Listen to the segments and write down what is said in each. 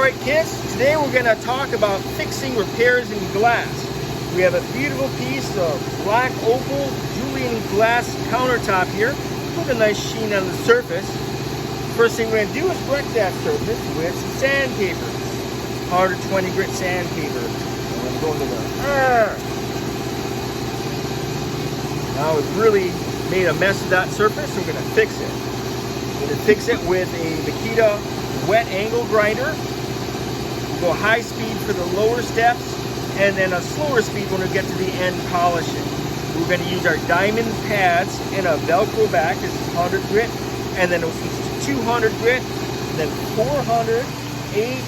Alright kids, today we're going to talk about fixing repairs in glass. We have a beautiful piece of black opal Julian glass countertop here with a nice sheen on the surface. First thing we're going to do is wreck that surface with some sandpaper. 120 grit sandpaper. I'm going to go into the... Now we've really made a mess of that surface, so we're going to fix it. We're going to fix it with a Makita wet angle grinder. We'll go high speed for the lower steps and then a slower speed when we get to the end polishing. We're going to use our diamond pads and a Velcro back. This is 100 grit, and then we'll switch to 200 grit, and then 400, 8,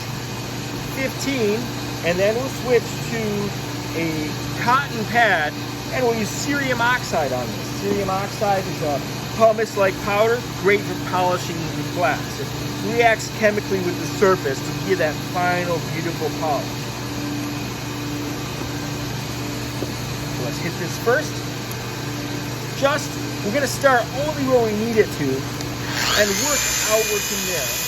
15, and then we'll switch to a cotton pad, and we'll use cerium oxide on this. Cerium oxide is a pumice-like powder, great for polishing the glass. It reacts chemically with the surface to give that final, beautiful polish. So let's hit this first. We're going to start only where we need it to and work outward from there.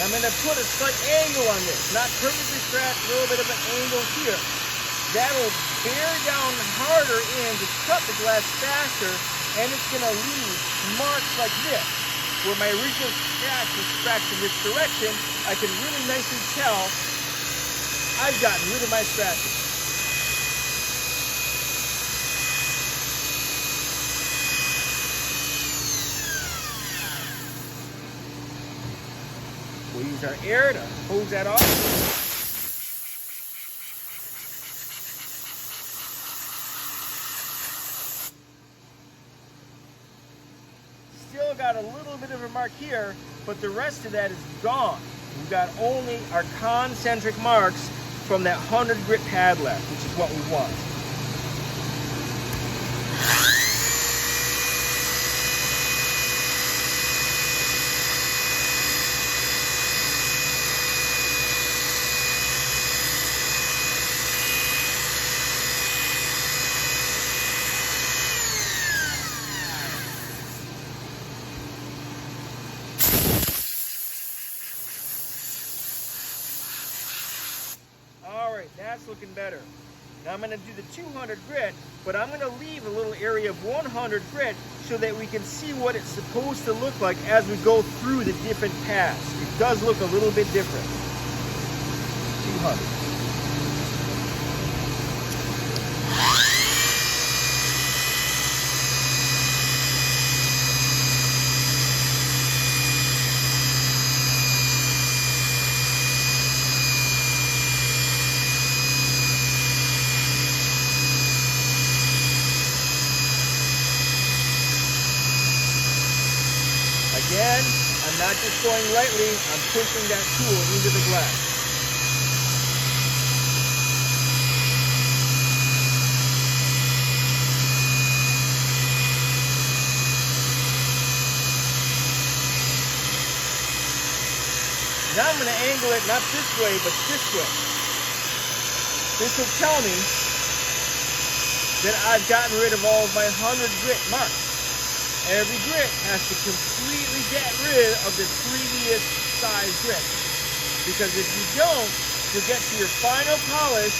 I'm going to put a slight angle on this, not perfectly straight, a little bit of an angle here. That will bear down harder in to cut the glass faster, and it's going to leave marks like this. Where my original scratch was scratched in this direction, I can really nicely tell I've gotten rid of my scratches. We'll use our air to hose that off. Still got a little bit of a mark here, but the rest of that is gone. We've got only our concentric marks from that 100 grit pad left, which is what we want. Alright, that's looking better. Now I'm going to do the 200 grit, but I'm going to leave a little area of 100 grit so that we can see what it's supposed to look like as we go through the different paths. It does look a little bit different. 200. Again, I'm not just going lightly, I'm pushing that tool into the glass. Now I'm going to angle it not this way, but this way. This will tell me that I've gotten rid of all of my 100 grit marks. Every grit has to completely get rid of the previous size grit. Because if you don't, you'll get to your final polish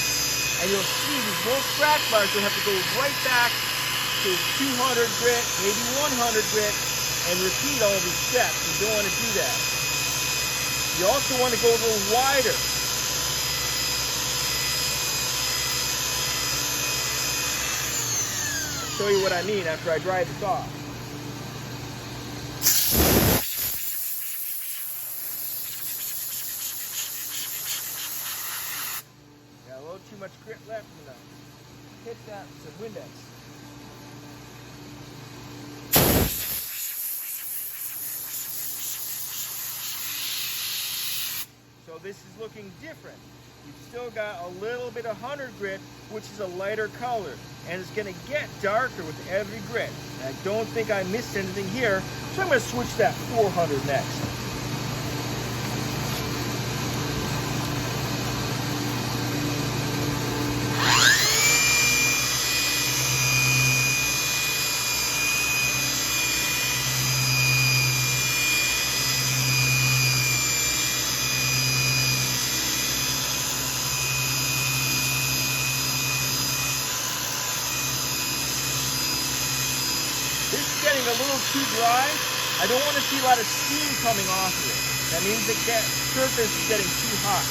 and you'll see these little scratch marks will have to go right back to 200 grit, maybe 100 grit, and repeat all these steps. You don't want to do that. You also want to go a little wider. I'll show you what I mean after I dry this off. Got a little too much grit left. I'm going to hit that with some Windex. So this is looking different. You've still got a little bit of 100 grit, which is a lighter color, and it's going to get darker with every grit. And I don't think I missed anything here, so I'm going to switch that 400 next. Getting a little too dry. I don't want to see a lot of steam coming off of it. That means the surface is getting too hot.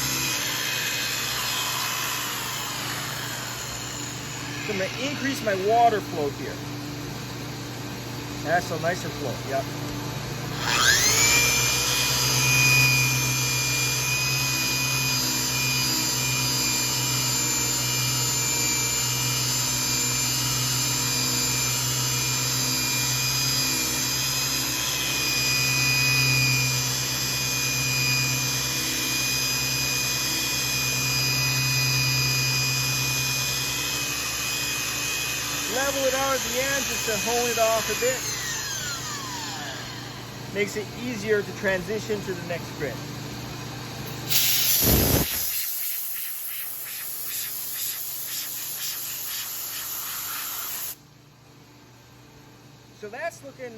So I'm going to increase my water flow here. That's a nicer flow, yep. Level it out at the end just to hone it off a bit. Makes it easier to transition to the next grit. So that's looking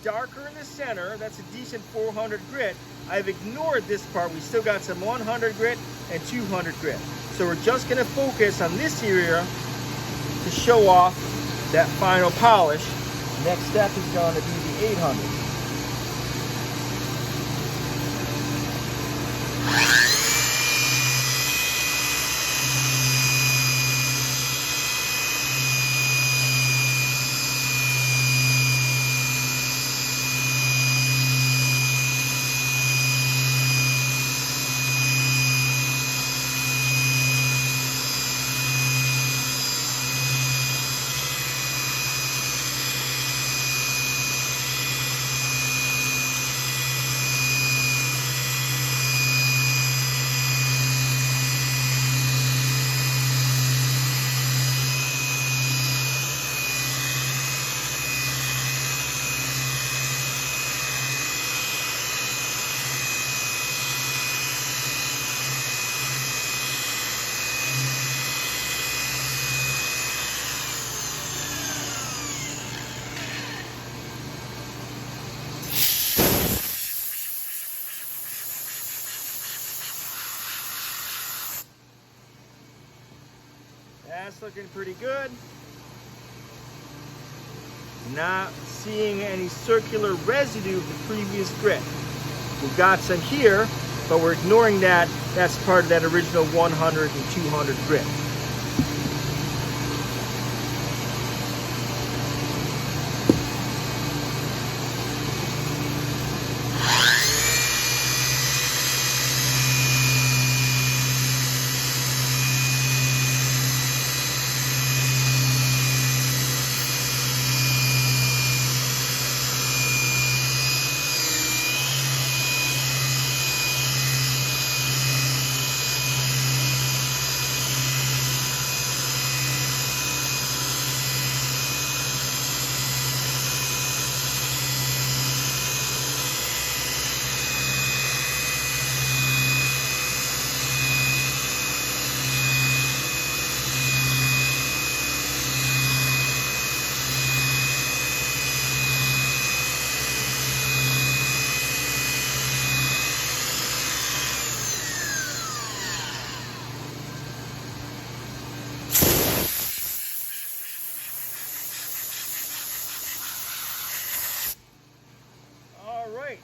darker in the center. That's a decent 400 grit. I've ignored this part. We still got some 100 grit and 200 grit. So we're just going to focus on this area to show off that final polish. Next step is going to be the 800. That's looking pretty good. Not seeing any circular residue of the previous grit. We've got some here, but we're ignoring that. That's part of that original 100 and 200 grit.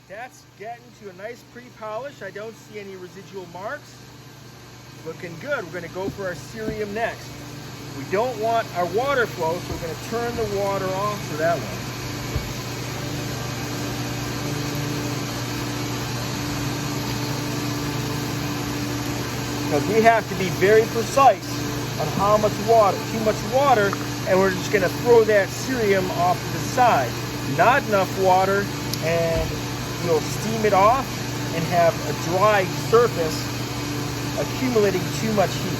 That's getting to a nice pre-polish. I don't see any residual marks. Looking good. We're going to go for our cerium next. We don't want our water flow, so we're going to turn the water off for that one. Because we have to be very precise on how much water. Too much water, and we're just going to throw that cerium off to the side. Not enough water, and we'll steam it off and have a dry surface accumulating too much heat.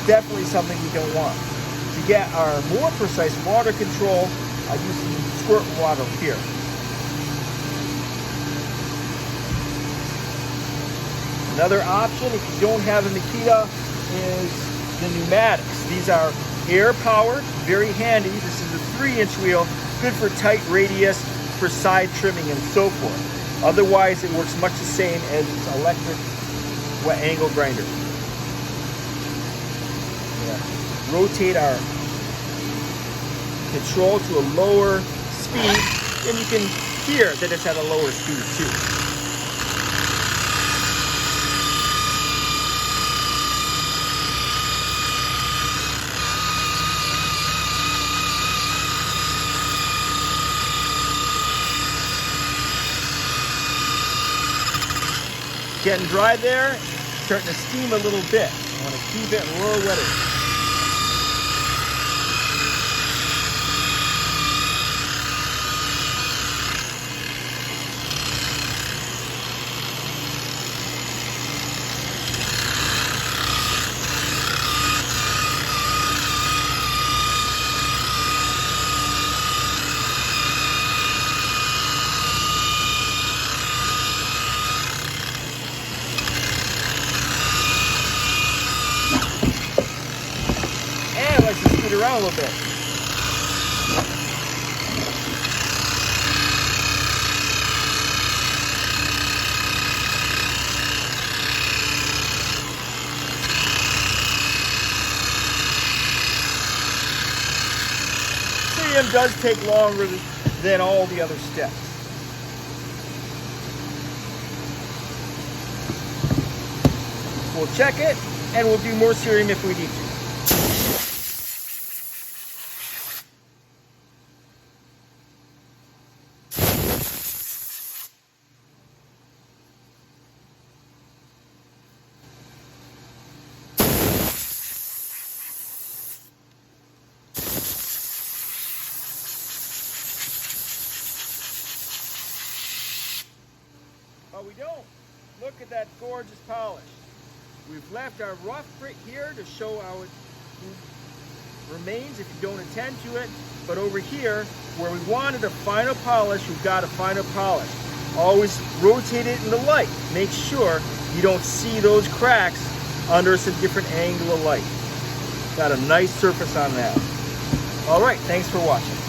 Definitely something we don't want. To get our more precise water control, I use some squirt water here. Another option, if you don't have a Makita, is the pneumatics. These are air-powered, very handy. This is a 3-inch wheel, good for tight radius, for side trimming and so forth. Otherwise, it works much the same as its electric wet angle grinder. Rotate our control to a lower speed, and you can hear that it's at a lower speed too. Getting dry there, starting to steam a little bit. I want to keep it a little wetter. Around a little bit. Cerium does take longer than all the other steps. We'll check it, and we'll do more cerium if we need to. But we don't. Look at that gorgeous polish. We've left our rough grit here to show how it remains if you don't attend to it. But over here, where we wanted a final polish, we've got a final polish. Always rotate it in the light. Make sure you don't see those cracks under some different angle of light. Got a nice surface on that. All right, thanks for watching.